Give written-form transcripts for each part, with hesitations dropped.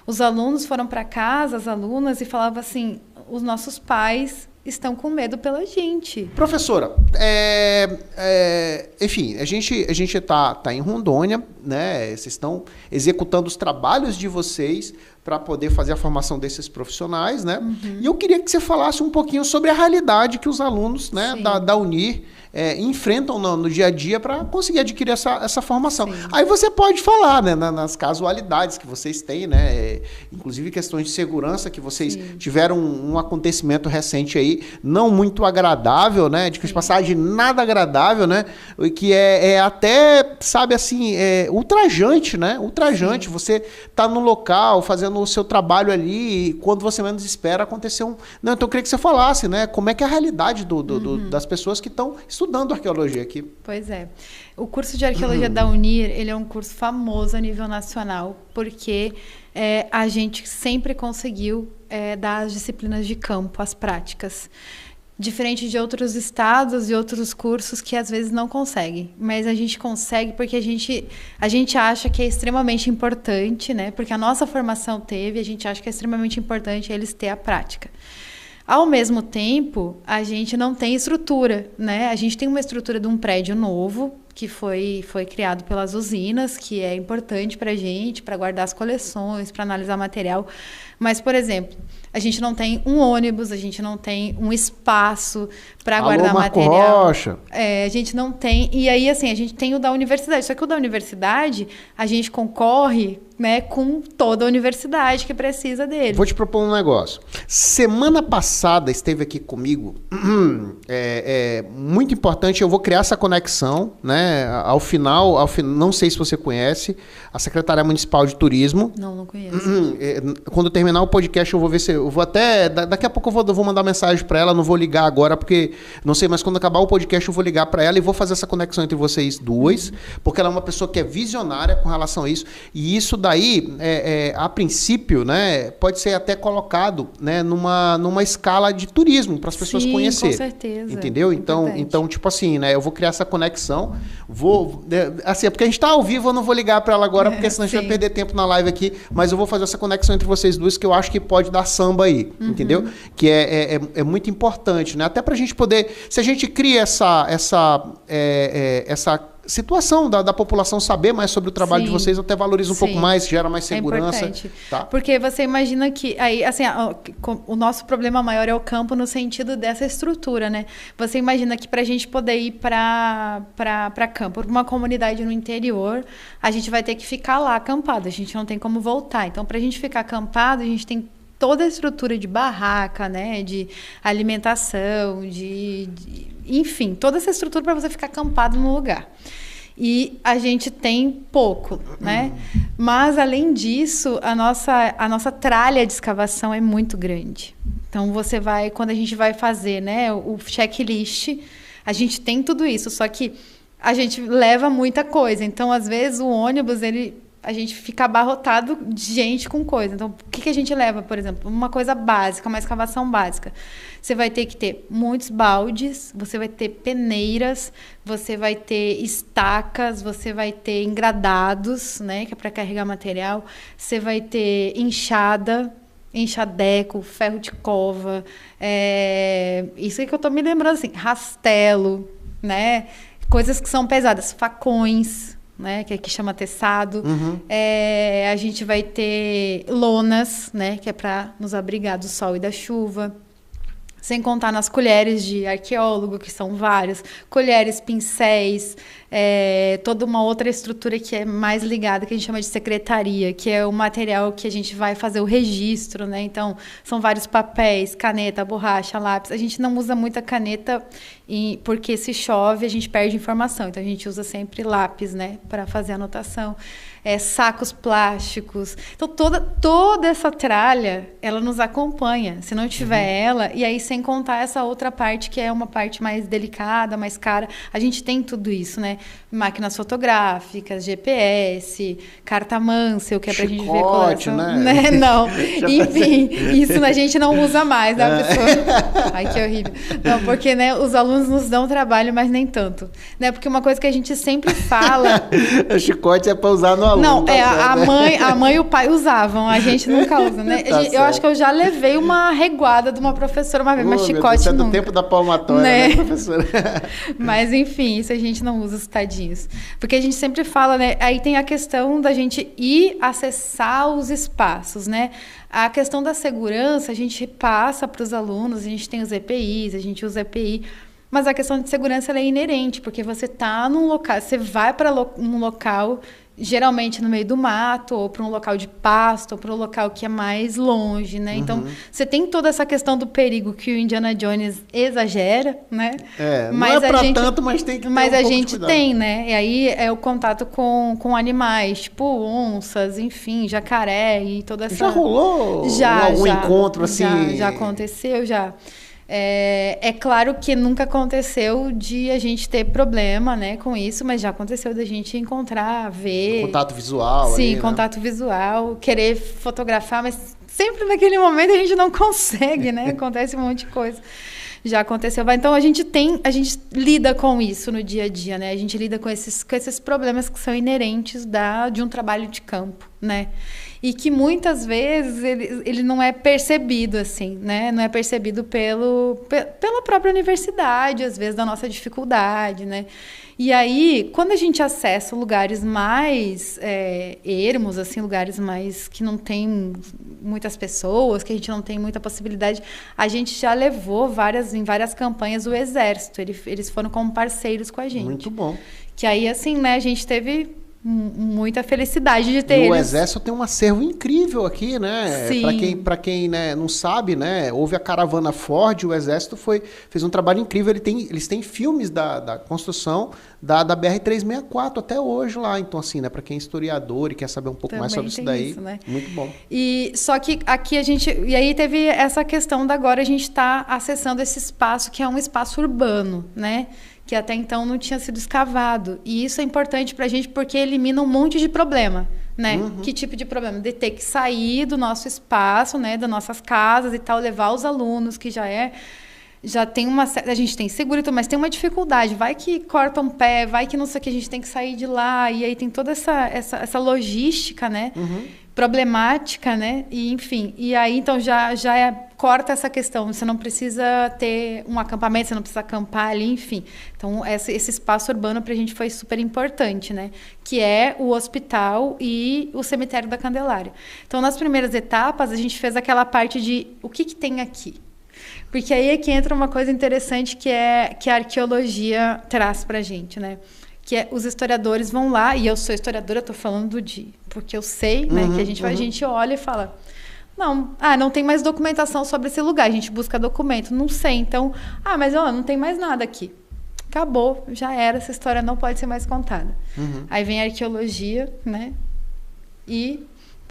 Os alunos foram para casa, as alunas, e falavam assim, os nossos pais estão com medo pela gente. Professora, enfim, a gente tá em Rondônia, né? Vocês estão executando os trabalhos de vocês para poder fazer a formação desses profissionais, né? E eu queria que você falasse um pouquinho sobre a realidade que os alunos, né, da UNIR enfrentam no dia a dia para conseguir adquirir essa formação. Sim. Aí você pode falar, né, nas casualidades que vocês têm, né, inclusive questões de segurança, que vocês tiveram um acontecimento recente aí, não muito agradável, né, de passagem nada agradável, né, que é até, sabe assim, ultrajante, né, ultrajante. Sim. Você tá no local, fazendo o seu trabalho ali, e quando você menos espera, aconteceu Não, então eu queria que você falasse, né, como é que é a realidade das pessoas que estão estudando arqueologia aqui. Pois é. O curso de arqueologia da UNIR, ele é um curso famoso a nível nacional, porque a gente sempre conseguiu dar as disciplinas de campo, as práticas. Diferente de outros estados e outros cursos que às vezes não conseguem. Mas a gente consegue porque a gente acha que é extremamente importante, né? Porque a nossa formação teve, a gente acha que é extremamente importante eles ter a prática. Ao mesmo tempo, a gente não tem estrutura, né? A gente tem uma estrutura de um prédio novo, que foi criado pelas usinas, que é importante para a gente, para guardar as coleções, para analisar material. Mas, por exemplo, a gente não tem um ônibus, a gente não tem um espaço para guardar Marco material. Rocha. A gente não tem. E aí, assim, a gente tem o da universidade. Só que o da universidade, a gente concorre, né, com toda a universidade que precisa dele. Vou te propor um negócio. Semana passada esteve aqui comigo, muito importante, eu vou criar essa conexão, né? Ao final, não sei se você conhece, a Secretaria Municipal de Turismo. Não conheço. Quando terminar o podcast, eu vou ver se... Eu vou até... Daqui a pouco eu vou mandar mensagem para ela, não vou ligar agora, porque não sei, mas quando acabar o podcast, eu vou ligar para ela e vou fazer essa conexão entre vocês duas, porque ela é uma pessoa que é visionária com relação a isso, e isso daí, a princípio, né, pode ser até colocado, né, numa escala de turismo, para as pessoas conhecerem. Com certeza. Entendeu? Então, tipo assim, né, eu vou criar essa conexão, assim, porque a gente tá ao vivo, eu não vou ligar para ela agora, porque senão a gente vai perder tempo na live aqui, mas eu vou fazer essa conexão entre vocês duas, que eu acho que pode dar samba aí, entendeu? Que é muito importante, né? Até pra gente poder, se a gente cria essa situação da população saber mais sobre o trabalho de vocês, até valoriza um pouco mais, gera mais segurança. É importante. Tá? Porque você imagina que aí, assim, o nosso problema maior é o campo no sentido dessa estrutura, né? Você imagina que para a gente poder ir para campo, uma comunidade no interior, a gente vai ter que ficar lá acampado, a gente não tem como voltar. Então, para a gente ficar acampado, a gente tem toda a estrutura de barraca, né, de alimentação, enfim, toda essa estrutura para você ficar acampado no lugar. E a gente tem pouco, né? Mas, além disso, a nossa tralha de escavação é muito grande. Então, quando a gente vai fazer, né, o checklist, a gente tem tudo isso, só que a gente leva muita coisa. Então, às vezes, o ônibus, a gente fica abarrotado de gente com coisa. Então, o que a gente leva, por exemplo? Uma coisa básica, uma escavação básica. Você vai ter que ter muitos baldes, você vai ter peneiras, você vai ter estacas, você vai ter engradados, né, que é para carregar material. Você vai ter enxadeco, ferro de cova. Isso aí que eu estou me lembrando, assim, rastelo, né? Coisas que são pesadas, facões, né, que aqui chama teçado. A gente vai ter lonas, né, que é para nos abrigar do sol e da chuva. Sem contar nas colheres de arqueólogo, que são várias, colheres, pincéis, toda uma outra estrutura que é mais ligada, que a gente chama de secretaria, que é o material que a gente vai fazer o registro, né? Então, são vários papéis, caneta, borracha, lápis. A gente não usa muita caneta, porque se chove, a gente perde informação. Então, a gente usa sempre lápis, né, para fazer a anotação. Sacos plásticos. Então, toda essa tralha, ela nos acompanha. Se não tiver ela, e aí sem contar essa outra parte, que é uma parte mais delicada, mais cara, a gente tem tudo isso, né? Máquinas fotográficas, GPS, carta Mansell, que é pra gente ver coleção, né? Não. Enfim, isso a gente não usa mais, né, pessoa? Ai, que horrível. Não, porque, né, os alunos nos dão trabalho, mas nem tanto. Né? Porque uma coisa que a gente sempre fala... O chicote é para usar no aluno. Não, tá a mãe e o pai usavam, a gente nunca usa, né? Tá Eu acho que eu já levei uma reguada de uma professora uma vez, mas chicote Deus, nunca. do tempo da palmatória, né, professora? Mas enfim, isso a gente não usa os tadinhos. Porque a gente sempre fala, né? Aí tem a questão da gente ir acessar os espaços, né? A questão da segurança, a gente passa para os alunos, a gente tem os EPIs, a gente usa EPI, mas a questão de segurança ela é inerente, porque você está num local, você vai para um local, geralmente no meio do mato, ou para um local de pasto, ou para um local que é mais longe, né? Então, você tem toda essa questão do perigo que o Indiana Jones exagera, né? Mas não é para tanto, mas tem que ter mas um a pouco de gente cuidado. tem, né? E aí é o contato com animais, tipo onças, enfim, jacaré e toda essa... Já rolou algum encontro assim? Já aconteceu, já. É claro que nunca aconteceu de a gente ter problema, né, com isso, mas já aconteceu da gente encontrar, ver... Contato visual. Sim, ali, né? contato visual, querer fotografar, mas sempre naquele momento a gente não consegue, né? Acontece um monte de coisa. Já aconteceu. Então, a gente lida com isso no dia a dia, né? A gente lida com esses problemas que são inerentes de um trabalho de campo, né? E que muitas vezes ele não é percebido, assim, né? Não é percebido pela própria universidade, às vezes, da nossa dificuldade, né? E aí, quando a gente acessa lugares mais ermos, assim, lugares mais que não tem muitas pessoas, que a gente não tem muita possibilidade, a gente já levou em várias campanhas o Exército. Eles foram como parceiros com a gente. Muito bom. Que aí, assim, né, a gente teve muita felicidade de ter eles. O Exército tem um acervo incrível aqui, né? Sim. Para quem né, não sabe, né? Houve a caravana Ford, o Exército fez um trabalho incrível. Eles têm filmes da construção da BR-364 até hoje lá. Então, assim, né? Para quem é historiador e quer saber um pouco Também mais sobre isso daí, isso, né? muito bom. E só que aqui e aí teve essa questão da agora a gente está acessando esse espaço que é um espaço urbano, né? Que até então não tinha sido escavado. E isso é importante para a gente porque elimina um monte de problema, né? Uhum. Que tipo de problema? De ter que sair do nosso espaço, né? Das nossas casas e tal, levar os alunos, que já tem a gente tem seguro, mas tem uma dificuldade. Vai que corta um pé, vai que não sei o que, a gente tem que sair de lá. E aí tem toda essa logística, né? Uhum. Problemática, né? E, enfim, e aí então corta essa questão. Você não precisa ter um acampamento, você não precisa acampar ali, enfim. Então, esse espaço urbano para a gente foi super importante, né? Que é o hospital e o cemitério da Candelária. Então, nas primeiras etapas, a gente fez aquela parte de o que tem aqui. Porque aí é que entra uma coisa interessante que a arqueologia traz para a gente, né? Que os historiadores vão lá, e eu sou historiadora, estou falando porque eu sei, né, que a gente olha e fala, não tem mais documentação sobre esse lugar, a gente busca documento, não sei, então, mas não tem mais nada aqui. Acabou, já era, essa história não pode ser mais contada. Aí vem a arqueologia, né, e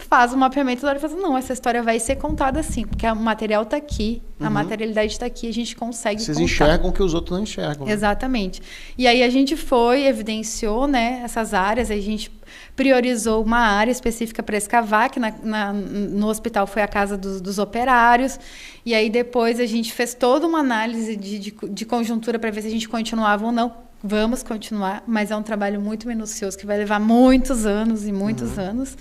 faz o mapeamento da hora e fala, não, essa história vai ser contada assim, porque o material está aqui, a materialidade está aqui, a gente consegue Vocês contar. enxergam o que os outros não enxergam. Né? Exatamente. E aí a gente evidenciou, né, essas áreas, a gente priorizou uma área específica para escavar, que no hospital foi a casa dos operários, e aí depois a gente fez toda uma análise de conjuntura para ver se a gente continuava ou não. Vamos continuar, mas é um trabalho muito minucioso, que vai levar muitos anos e muitos anos.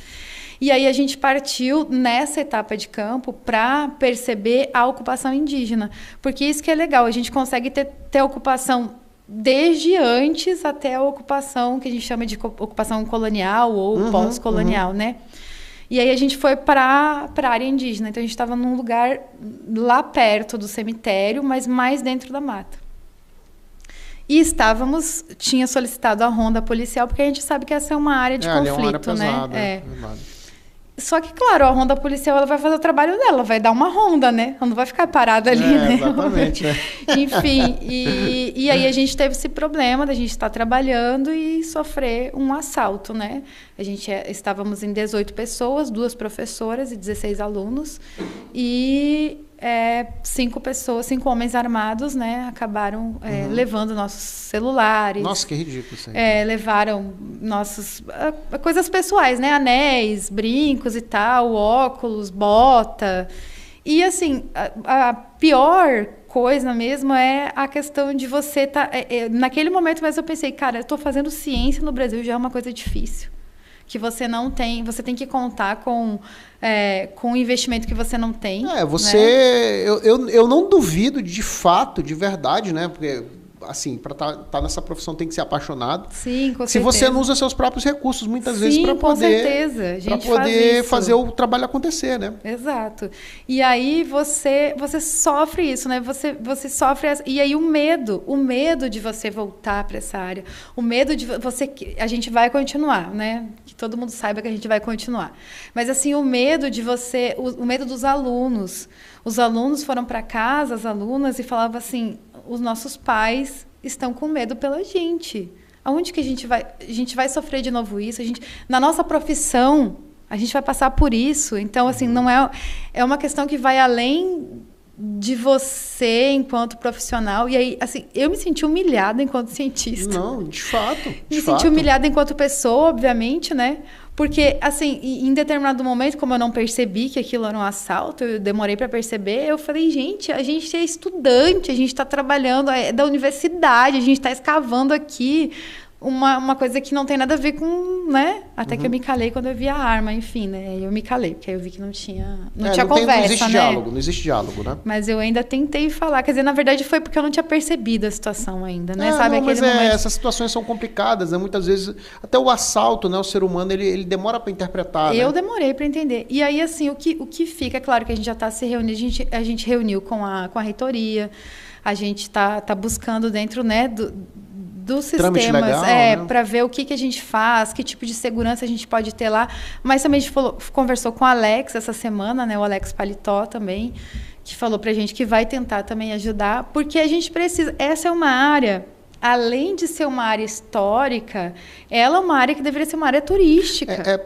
E aí a gente partiu nessa etapa de campo para perceber a ocupação indígena. Porque isso que é legal, a gente consegue ter ocupação desde antes até a ocupação que a gente chama de ocupação colonial ou pós-colonial, né? E aí a gente foi para a área indígena. Então a gente estava num lugar lá perto do cemitério, mas mais dentro da mata. E tinha solicitado a ronda policial, porque a gente sabe que essa é uma área de conflito, é uma área pesada, né? Só que, claro, a ronda policial ela vai fazer o trabalho dela, vai dar uma ronda, né? Ela não vai ficar parada ali, né? Exatamente. Enfim, e aí a gente teve esse problema da gente estar trabalhando e sofrer um assalto, né? Estávamos em 18 pessoas, 2 professoras e 16 alunos, e 5 homens armados, né? Acabaram levando nossos celulares. Nossa, que ridículo isso aí. Levaram nossas coisas pessoais, né? Anéis, brincos e tal, óculos, bota. E, assim, a pior coisa mesmo é a questão de você estar... naquele momento, mas eu pensei, cara, eu estou fazendo ciência no Brasil, já é uma coisa difícil. que você não tem, você tem que contar com um investimento que você não tem. Você... Né? Eu não duvido de fato, de verdade, né? Porque... assim, para tá nessa profissão tem que ser apaixonado. Sim, com certeza. Se você não usa seus próprios recursos, muitas vezes, para poder fazer o trabalho acontecer, né? Exato. E aí você sofre isso, né? Você sofre... E aí o medo de você voltar para essa área, o medo de você... A gente vai continuar, né? Que todo mundo saiba que a gente vai continuar. Mas, assim, o medo de você... O medo dos alunos. Os alunos foram para casa, as alunas, e falavam assim... Os nossos pais estão com medo pela gente. Aonde que a gente vai? A gente vai sofrer de novo isso? Na nossa profissão, a gente vai passar por isso. Então, assim, não é uma questão que vai além de você enquanto profissional. E aí, assim, eu me senti humilhada enquanto cientista. Não, de fato. Me senti humilhada enquanto pessoa, obviamente, né? Porque, assim, em determinado momento, como eu não percebi que aquilo era um assalto, eu demorei para perceber, eu falei, gente, a gente é estudante, a gente está trabalhando, é da universidade, a gente está escavando aqui uma coisa que não tem nada a ver com, né? Até que eu me calei quando eu vi a arma, enfim, né? Eu me calei, porque aí eu vi que não tinha conversa, não existe diálogo, não existe diálogo, né? Mas eu ainda tentei falar, quer dizer, na verdade foi porque eu não tinha percebido a situação ainda, né? Sabe, mas essas situações são complicadas, né? Muitas vezes, até o assalto, né? O ser humano, ele demora para interpretar, Eu né? demorei para entender. E aí, assim, o que fica, é claro que a gente já está se reunindo, a gente reuniu com a reitoria, a gente está buscando dentro, né, dos sistemas, legal, né? Para ver o que a gente faz, que tipo de segurança a gente pode ter lá. Mas também a gente conversou com o Alex essa semana, né? O Alex Paletó também, que falou pra gente que vai tentar também ajudar, porque a gente precisa... Essa é uma área, além de ser uma área histórica, ela é uma área que deveria ser uma área turística.